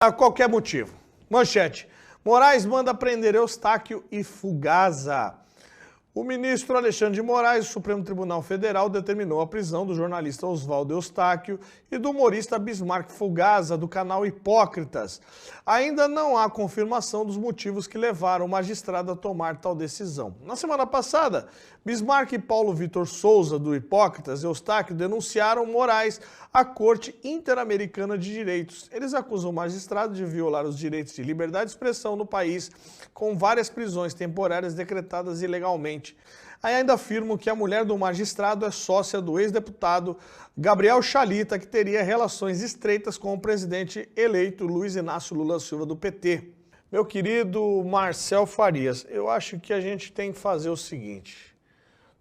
A qualquer motivo. Manchete. Moraes manda prender Eustáquio e Fugazza. O ministro Alexandre de Moraes, do Supremo Tribunal Federal, determinou a prisão do jornalista Oswaldo Eustáquio e do humorista Bismarck Fugazza, do canal Hipócritas. Ainda não há confirmação dos motivos que levaram o magistrado a tomar tal decisão. Na semana passada, Bismarck e Paulo Vitor Souza, do Hipócritas, Eustáquio, denunciaram Moraes à Corte Interamericana de Direitos. Eles acusam o magistrado de violar os direitos de liberdade de expressão no país, com várias prisões temporárias decretadas ilegalmente. Aí ainda afirmam que a mulher do magistrado é sócia do ex-deputado Gabriel Chalita, que teria relações estreitas com o presidente eleito Luiz Inácio Lula Silva, do PT. Meu querido Marcel Farias, eu acho que a gente tem que fazer o seguinte,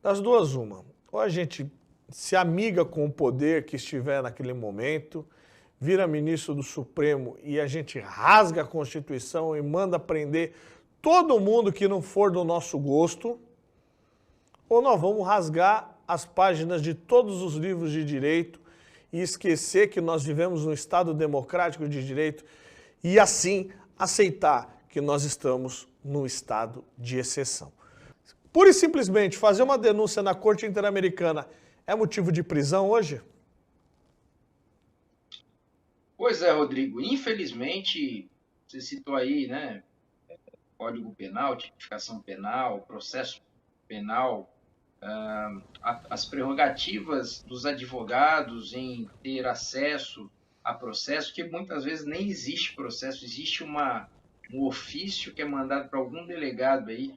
das duas uma, ou a gente se amiga com o poder que estiver naquele momento, vira ministro do Supremo e a gente rasga a Constituição e manda prender todo mundo que não for do nosso gosto, ou nós vamos rasgar as páginas de todos os livros de direito e esquecer que nós vivemos num Estado democrático de direito e assim aceitar que nós estamos num estado de exceção. Pura e simplesmente fazer uma denúncia na Corte Interamericana é motivo de prisão hoje? Pois é, Rodrigo. Infelizmente, você citou aí, né, Código Penal, tipificação penal, processo penal, as prerrogativas dos advogados em ter acesso a processo, que muitas vezes nem existe processo, existe um ofício que é mandado para algum delegado aí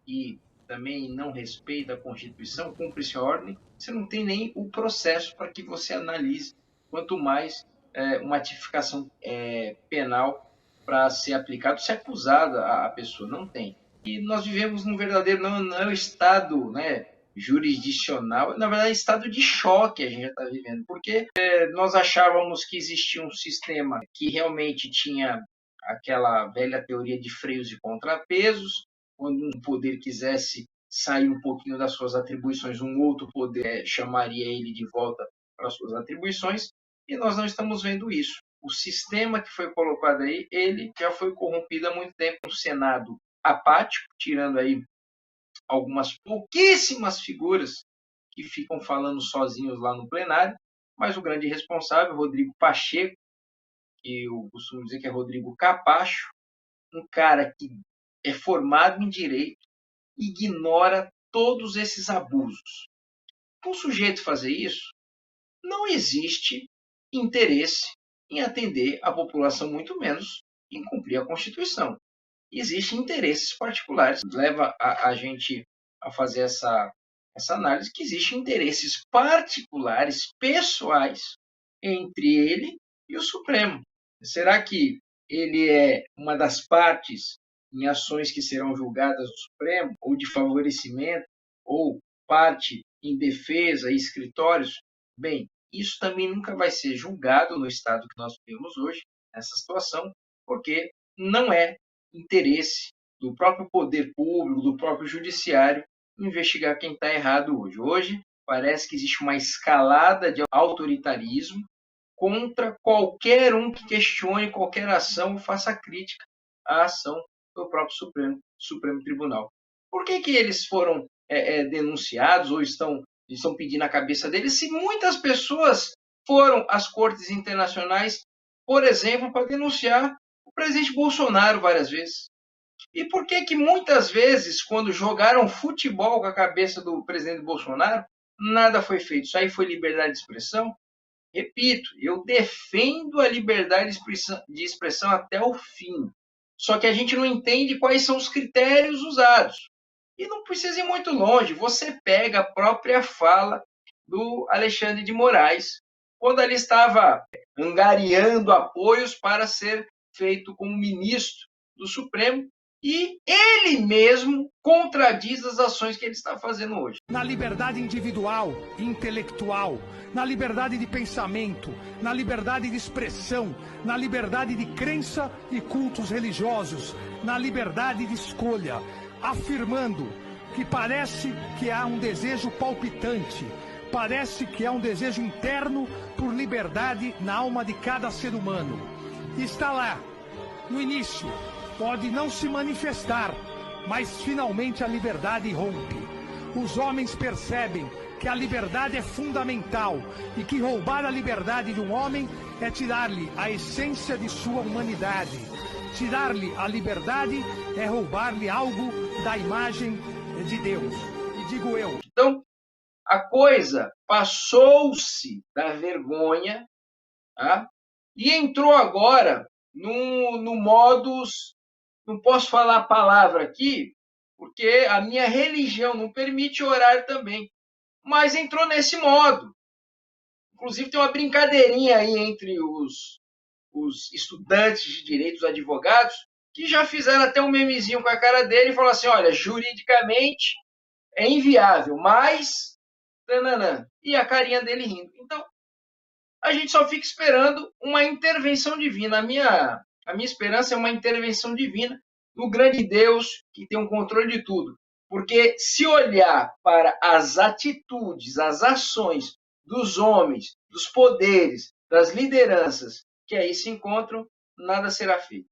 e também não respeita a Constituição, cumpre-se a ordem, você não tem nem o processo para que você analise, quanto mais uma tipificação penal para ser aplicado, se acusada a pessoa, não tem. E nós vivemos num verdadeiro, não é o estado, né, jurisdicional, na verdade, estado de choque a gente já está vivendo, porque nós achávamos que existia um sistema que realmente tinha aquela velha teoria de freios e contrapesos, quando um poder quisesse sair um pouquinho das suas atribuições, um outro poder chamaria ele de volta para as suas atribuições, e nós não estamos vendo isso. O sistema que foi colocado aí, ele já foi corrompido há muito tempo. O Senado apático, tirando aí algumas pouquíssimas figuras que ficam falando sozinhos lá no plenário, mas o grande responsável, Rodrigo Pacheco, que eu costumo dizer que é Rodrigo Capacho, um cara que é formado em direito, ignora todos esses abusos. Para um sujeito fazer isso, não existe interesse em atender a população, muito menos em cumprir a Constituição. Existem interesses particulares, leva a gente a fazer essa análise, que existem interesses particulares, pessoais, entre ele e o Supremo. Será que ele é uma das partes em ações que serão julgadas no Supremo, ou de favorecimento, ou parte em defesa, escritórios? Bem, isso também nunca vai ser julgado no estado que nós vivemos hoje, nessa situação, porque não é interesse do próprio poder público, do próprio judiciário, investigar quem está errado hoje. Hoje parece que existe uma escalada de autoritarismo contra qualquer um que questione qualquer ação ou faça crítica à ação do próprio Supremo Tribunal. Por que eles foram denunciados ou estão pedindo a cabeça deles, se muitas pessoas foram às cortes internacionais, por exemplo, para denunciar o presidente Bolsonaro várias vezes? E por que muitas vezes, quando jogaram futebol com a cabeça do presidente Bolsonaro, nada foi feito? Isso aí foi liberdade de expressão? Repito, eu defendo a liberdade de expressão até o fim. Só que a gente não entende quais são os critérios usados. E não precisa ir muito longe. Você pega a própria fala do Alexandre de Moraes, quando ele estava angariando apoios para ser feito como ministro do Supremo, e ele mesmo contradiz as ações que ele está fazendo hoje. Na liberdade individual e intelectual, na liberdade de pensamento, na liberdade de expressão, na liberdade de crença e cultos religiosos, na liberdade de escolha, afirmando que parece que há um desejo palpitante, parece que há um desejo interno por liberdade na alma de cada ser humano. está lá, no início. Pode não se manifestar, mas finalmente a liberdade rompe. Os homens percebem que a liberdade é fundamental e que roubar a liberdade de um homem é tirar-lhe a essência de sua humanidade. Tirar-lhe a liberdade é roubar-lhe algo da imagem de Deus. E digo eu. Então, a coisa passou-se da vergonha, tá? E entrou agora no modus, não posso falar a palavra aqui, porque a minha religião não permite orar também, mas entrou nesse modo. Inclusive tem uma brincadeirinha aí entre os estudantes de direito, os advogados, que já fizeram até um memezinho com a cara dele e falaram assim, olha, juridicamente é inviável, mas... Tananã, e a carinha dele rindo. Então, a gente só fica esperando uma intervenção divina. A minha esperança é uma intervenção divina do grande Deus que tem um controle de tudo. Porque se olhar para as atitudes, as ações dos homens, dos poderes, das lideranças que aí se encontram, nada será feito.